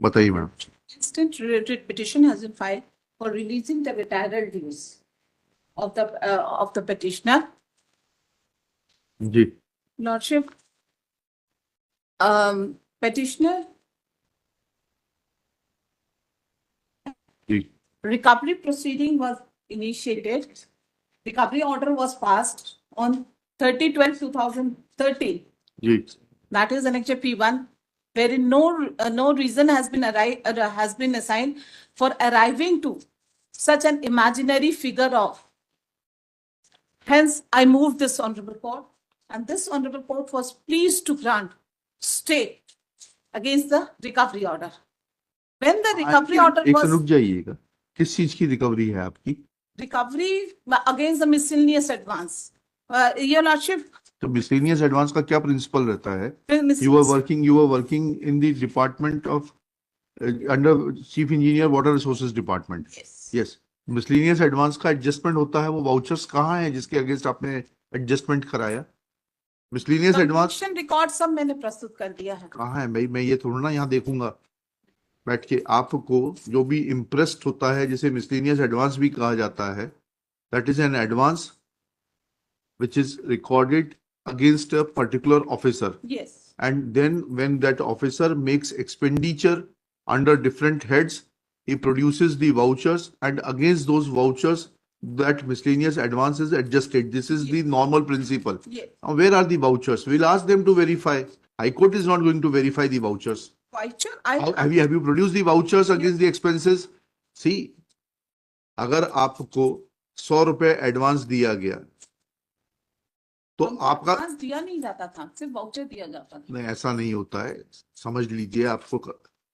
बताइए madam. Instant writ petition has been filed for releasing the retired dues of the petitioner. जी Lordship, petitioner जी recovery proceeding was initiated. Recovery order was passed on 30/12/2013. जी That is Annexure P1, wherein no reason has been assigned for arriving to such an imaginary figure of. Hence, I moved this honorable court, and this honorable court was pleased to grant stay against the recovery order. When the recovery order एक was रुक जाइएगा, किस चीज की recovery है आपकी? recovery against the miscellaneous advance. Your Lordship, तो miscellaneous advance का क्या प्रिंसिपल रहता है? Miss- you are working in the department of under chief engineer water resources department. Yes, miscellaneous advance का एडजस्टमेंट होता है. वो वाउचर्स कहाँ है जिसके अगेंस्ट आपने एडजस्टमेंट कराया? मिसलेनियस एडवांस रिकॉर्ड सब मैंने प्रस्तुत कर दिया है. कहाँ है भाई? मैं ये थोड़ा ना यहाँ देखूंगा बैठ के. आपको जो भी इम्प्रेस्ड होता है, जिसे मिसलेनियस एडवांस भी कहा जाता है, that is an advance which is recorded against a particular officer. Yes. And then when that officer makes expenditure under different heads, he produces the vouchers, and against those vouchers that miscellaneous advance is adjusted. This is the normal principle. Yes. Now, where are the vouchers? We'll ask them to verify. High Court is not going to verify the vouchers. Voucher, have you produced the vouchers against the expenses? See, अगर आपको 100 रुपए advance दिया गया तो आपका दिया नहीं जाता था, सिर्फ वाउचर दिया जाता था. नहीं, ऐसा नहीं होता है. समझ लीजिए, आपको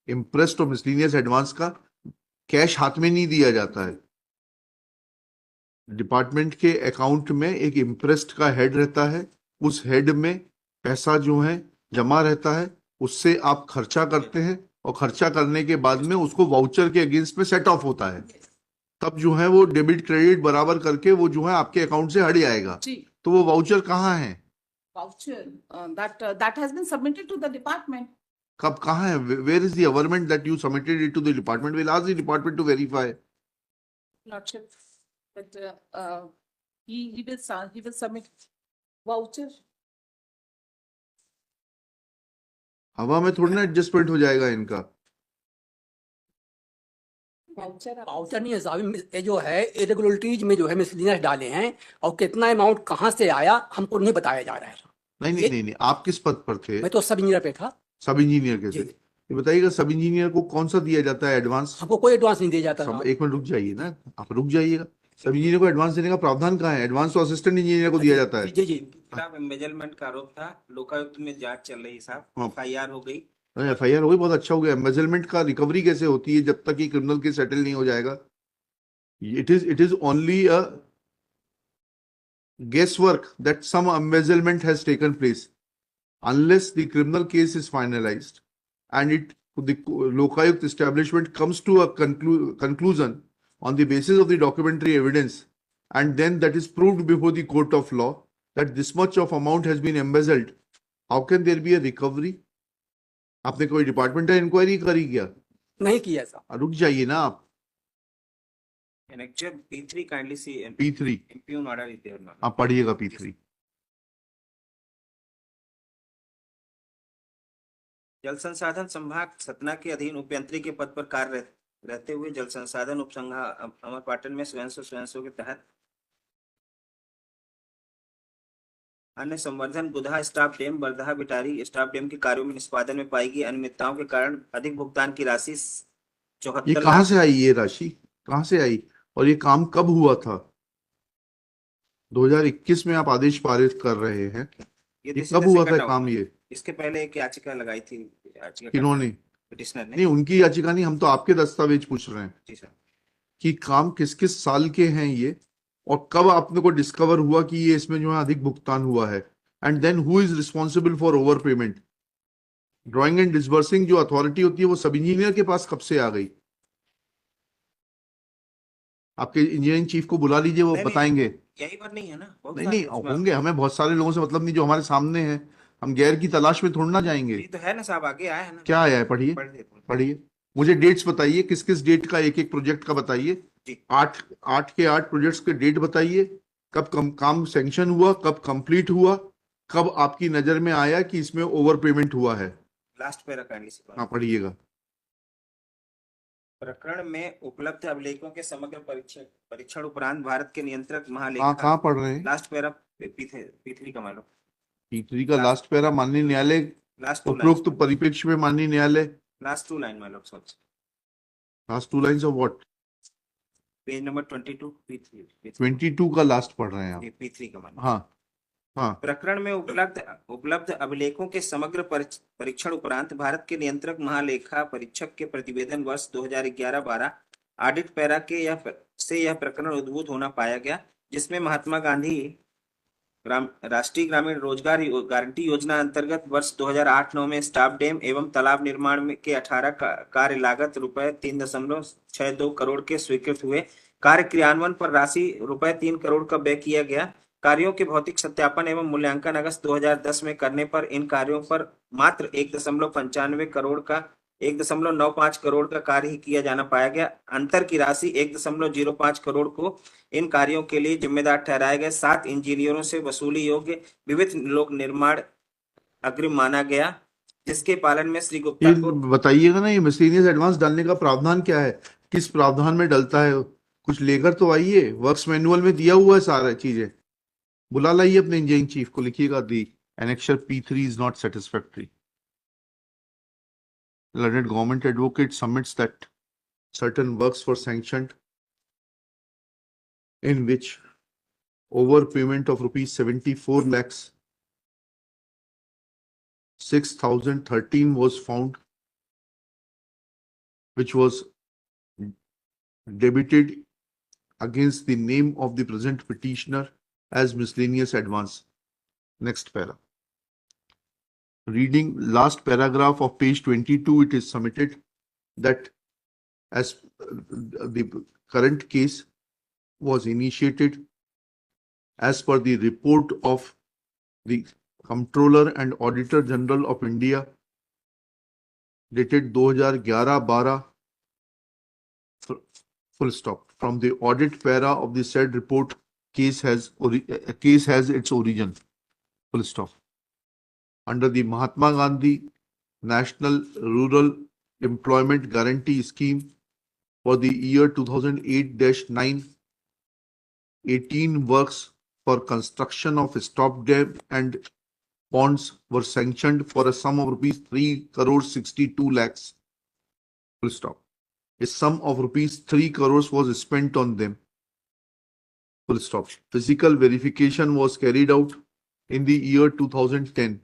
इम्प्रेस्ड और मिसलेनियस एडवांस का कैश हाथ में नहीं दिया जाता है. डिपार्टमेंट के अकाउंट में एक इम्प्रेस्ड का हेड रहता है. उस हेड में पैसा जो है जमा रहता है, उससे आप खर्चा करते हैं, और खर्चा करने के बाद में उसको वाउचर के अगेंस्ट में सेट ऑफ होता है. तब जो है वो डेबिट क्रेडिट बराबर करके वो जो है आपके अकाउंट से हट जाएगा. तो वो वाउचर कहाँ है? Voucher that has been submitted to the department. कब, कहाँ है? Where is the averment that you submitted it to the department? We'll ask the department to verify. Lordship, but he will submit voucher. हवा में थोड़ी ना adjustment हो जाएगा इनका. वाउचर नहीं है साहब, ये जो है इरेगुलरिटीज में जो है मिसलिनियस डाले हैं, और कितना अमाउंट कहाँ से आया हमको नहीं बताया जा रहा है. नहीं, आप किस पद पर थे? मैं तो सब इंजीनियर पे था. सब इंजीनियर के थे. ये बताइएगा, सब इंजीनियर को कौन सा दिया जाता है एडवांस? हमको कोई एडवांस नहीं दिया जाता. एक मिनट रुक जाइए ना, आप रुक जाइएगा. सब इंजीनियर को एडवांस देने का प्रावधान कहाँ है? एडवांस तो असिस्टेंट इंजीनियर को दिया जाता है. जी साहब, एम्बेजलमेंट का आरोप था, लोकायुक्त में जांच चल रही साहब, FIR हो गई. FIR हो गई, बहुत अच्छा हो गया. एम्बेजलमेंट का रिकवरी कैसे होती है जब तक कि क्रिमिनल केस सेटल नहीं हो जाएगा? It is only a guesswork that some embezzlement has taken place unless the criminal case is finalized and the Lokayukt establishment comes to a conclusion on the basis of the documentary evidence, and then that is proved before the court of law that this much of amount has been embezzled. How can there be a recovery? आपने कोई departmental inquiry करी क्या? नहीं किया साहब. रुक जाइए ना आप. Annexure P3 kindly see. P3 impugn order is there now. आप पढ़िएगा P3. जल संसाधन संभाग सतना के अधीन उपयंत्री के पद पर कार्य रहते हुए जल संसाधन उपसंभाग अमरपाटन में स्वयं के तहत अन्य संवर्धन Budha stop dam, Bardaha Bitari stop dam के कार्यों में निष्पादन में पाई गई अनियमितताओं के कारण अधिक भुगतान की राशि 74 ये कहाँ से आई? ये राशि कहाँ से आई और ये काम कब हुआ था? 2021 में आप आदेश पारित कर रहे हैं. ये कब हुआ था काम? ये इसके पहले एक याचिका लगाई थी. किन्होंने? पिटिशनर ने. नहीं, उनकी याचिका नहीं, हम तो आपके दस्तावेज पूछ रहे हैं. जी सर. कि काम किस किस साल के हैं ये, और कब आपने को डिस्कवर हुआ कि ये इसमें जो है अधिक भुगतान हुआ है, and then who is responsible for over payment? Drawing and disbursing जो अथॉरिटी होती है वो सब इंजीनियर के पास कब से आ गई? आपके इंजीनियरिंग चीफ को बुला लीजिए, वो बताएंगे. यही बात नहीं है ना. नहीं होंगे, हमें बहुत सारे लोगों से मतलब नहीं जो हमारे सामने हैं. हम गैर की तलाश में थोड़ा ना जाएंगे. तो है ना साहब, आगे आया है ना. क्या आया है? पढ़िए. मुझे डेट्स बताइए, किस किस डेट का एक एक प्रोजेक्ट का बताइए। जी। 8 प्रोजेक्ट्स के डेट बताइए, कब काम सैंक्शन हुआ, कब कंप्लीट हुआ, कब आपकी नजर में आया कि इसमें ओवर पेमेंट हुआ है। लास्ट पैरा काइंडली से हाँ, पढ़िएगा। प्रकरण में उपलब्ध अभिलेखों के समग्र परीक्षण उपरांत भारत के नियंत्रक हाँ, महालेखा कहाँ पढ़ रहे हैं? लास्ट पैरा P3 का मालूम P3 का लास्ट पैरा, माननीय न्यायालय लास्ट 2 उपरोक्त लाइन्स परिप्रेक्ष्य में माननीय न्यायालय लास्ट 2 लाइन मालूम sorry last 2 lines of what? Page number 22 P3 22 का लास्ट पढ़ रहे हैं आप? P3 का मालूम हाँ हाँ। प्रकरण में उपलब्ध अभिलेखों के समग्र परीक्षण उपरांत भारत के नियंत्रक महालेखा परीक्षक के प्रतिवेदन वर्ष 2011-12 ऑडिट पैरा के यह प्रकरण उद्भूत होना पाया गया, जिसमें महात्मा गांधी राष्ट्रीय ग्रामीण रोजगार गारंटी योजना अंतर्गत वर्ष 2008-9 में स्टाफ डैम एवं तालाब निर्माण के 18 कार्य लागत रुपए 3.62 करोड़ के स्वीकृत हुए। कार्य क्रियान्वयन पर राशि रुपए 3 करोड़ का व्यय किया गया। कार्यों के भौतिक सत्यापन एवं मूल्यांकन अगस्त 2010 में करने पर इन कार्यों पर मात्र 1.95 करोड़ का 1.95 करोड़ का कार्य ही किया जाना पाया गया। अंतर की राशि 1.05 करोड़ को इन कार्यों के लिए जिम्मेदार ठहराए गए 7 इंजीनियरों से वसूली योग्य विविध लोक निर्माण अग्रिम माना गया, जिसके पालन में श्री गुप्ता ये को बताइएगा ना, ये मिसलेनियस एडवांस डालने का प्रावधान क्या है, किस प्रावधान में डलता है? कुछ लेकर तो आइए, वर्क्स मैनुअल में दिया हुआ है सारा चीजें। बुला लाइए अपने इंजीनियरिंग चीफ को, लिखिएगा दी annexure P3 is not satisfactory. Learned government advocate submits that certain works were sanctioned in which overpayment of rupees 74 lakhs 6,013 was found, which was debited against the name of the present petitioner as miscellaneous advance. Next para. Reading last paragraph of page 22, it is submitted that as the current case was initiated as per the report of the Comptroller and Auditor General of India dated 2011-12 full stop. From the audit para of the said report, case has its origin, full stop. Under the Mahatma Gandhi National Rural Employment Guarantee Scheme for the year 2008-9, 18 works for construction of stop dam and ponds were sanctioned for a sum of rupees 3 crore 62 lakhs. Full stop. A sum of rupees 3 crores was spent on them. Full stop. Physical verification was carried out in the year 2010.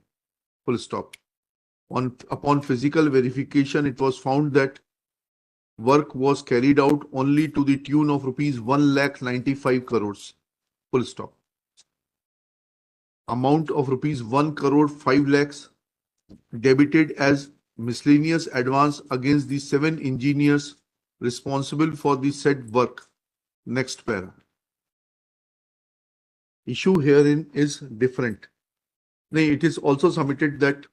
Full stop. Upon physical verification, it was found that work was carried out only to the tune of rupees 1,95 crores. Full stop. Amount of rupees 1 crore 5 lakhs debited as miscellaneous advance against the 7 engineers responsible for the said work. Next para. Issue herein is different. It is also submitted that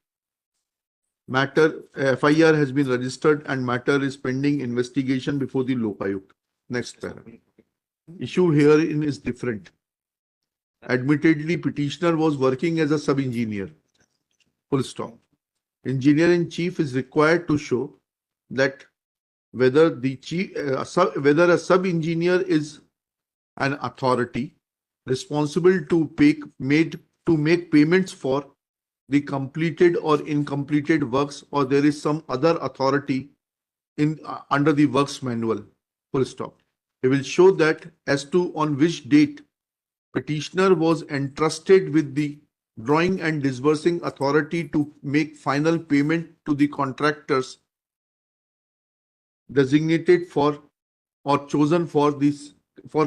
matter FIR has been registered and matter is pending investigation before the Lokayukt. Next para. Issue herein is different. Admittedly, petitioner was working as a sub-engineer. Full stop. Engineer in chief is required to show that whether a sub-engineer is an authority responsible to make payments for the completed or incompleted works, or there is some other authority in under the works manual. Full stop. He will show that as to on which date petitioner was entrusted with the drawing and disbursing authority to make final payment to the contractors designated for or chosen for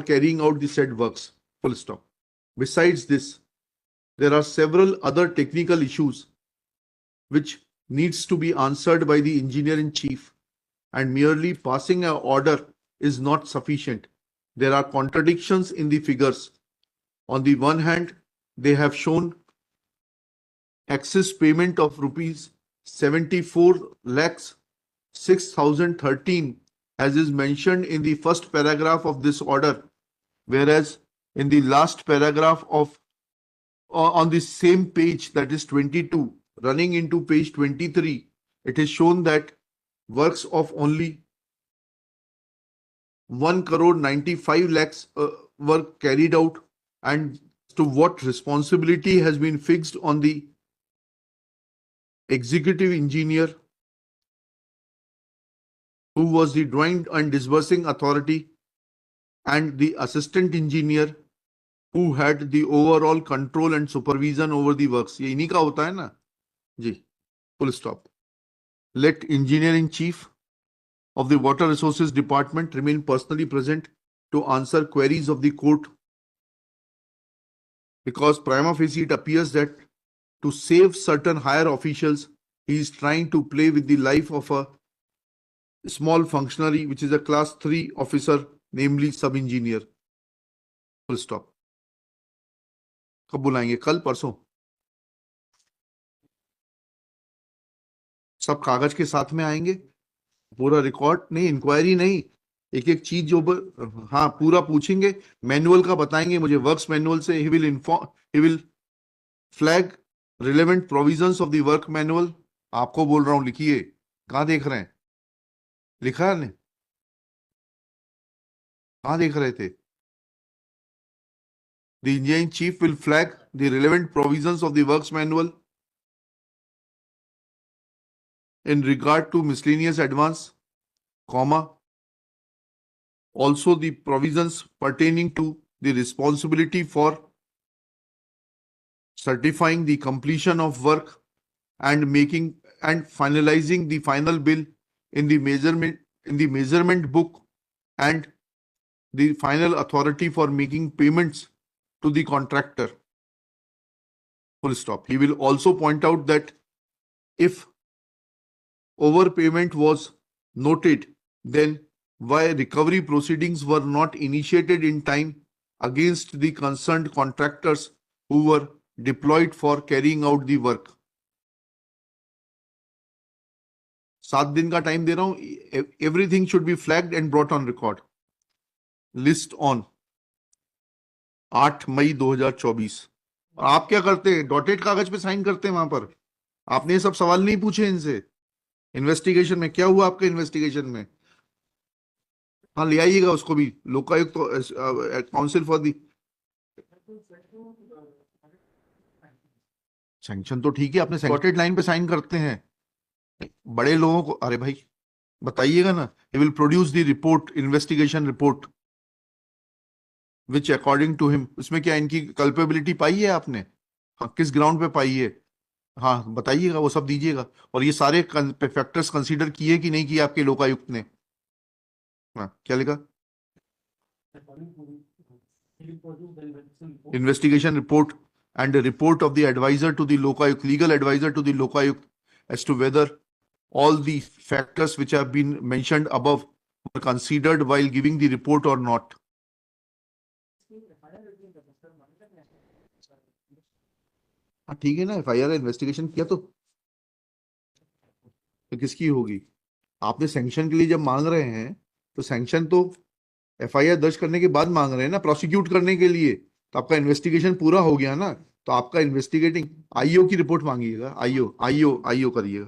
carrying out the said works. Full stop. Besides this, there are several other technical issues which needs to be answered by the engineer in chief, and merely passing an order is not sufficient. There are contradictions in the figures. On the one hand, they have shown excess payment of rupees 74 lakhs 6013 as is mentioned in the first paragraph of this order, whereas in the last paragraph of on the same page, that is 22, running into page 23, it is shown that works of only 1 crore 95 lakhs were carried out, and to what responsibility has been fixed on the executive engineer, who was the drawing and disbursing authority, and the assistant engineer who had the overall control and supervision over the works. ये इन्हीं का होता है ना जी. Full stop. Let engineering chief of the water resources department remain personally present to answer queries of the court, because prima facie it appears that to save certain higher officials, he is trying to play with the life of a small functionary, which is a class 3 officer, namely sub engineer. Full stop. कब बुलाएंगे? कल, परसों? सब कागज के साथ में आएंगे, पूरा रिकॉर्ड नहीं, इंक्वायरी नहीं, एक एक चीज जो हाँ पूरा पूछेंगे, मैनुअल का बताएंगे मुझे, वर्क्स मैनुअल से he will flag relevant provisions of the work manual. आपको बोल रहा हूं, लिखिए. कहाँ देख रहे हैं? लिखा है? कहाँ देख रहे थे? The engineering chief will flag the relevant provisions of the works manual in regard to miscellaneous advance, comma, also the provisions pertaining to the responsibility for certifying the completion of work and making and finalizing the final bill in the measurement book, and the final authority for making payments to the contractor. Full stop. He will also point out that if overpayment was noted, then why recovery proceedings were not initiated in time against the concerned contractors who were deployed for carrying out the work. 7 दिन का time दे रहा हूं. Everything should be flagged and brought on record. List on 8 मई 2024. और आप क्या करते हैं? Dotted कागज पे साइन करते हैं वहां पर. आपने ये सब सवाल नहीं पूछे इनसे. इन्वेस्टिगेशन में क्या हुआ आपके इन्वेस्टिगेशन में? हाँ, ले आइएगा उसको भी. Lokayukta council for the sanction तो ठीक है, आपने डॉटेड लाइन पे साइन करते हैं. बड़े लोगों को अरे भाई बताइएगा ना. He will produce the report, investigation report, which according to him. उसमें क्या इनकी कल्पेबिलिटी पाई है आपने? हाँ, किस ग्राउंड पे पाई है? हाँ बताइएगा, वो सब दीजिएगा. और ये सारे फैक्टर्स कंसीडर किए कि नहीं किए आपके लोकायुक्त ने? हाँ, क्या लिखा? Investigation report and a report of the advisor to the Lokayukt, legal advisor to the Lokayukt, as to whether all the factors which have been mentioned above were considered while giving the report or not. हाँ ठीक है ना, FIR investigation किया तो किसकी होगी? आपने sanction के लिए जब मांग रहे हैं तो सैंक्शन तो FIR दर्ज करने के बाद मांग रहे हैं ना, प्रोसिक्यूट करने के लिए. तो आपका इन्वेस्टिगेशन पूरा हो गया ना, तो आपका इन्वेस्टिगेटिंग IO की रिपोर्ट मांगिएगा. IO करिएगा.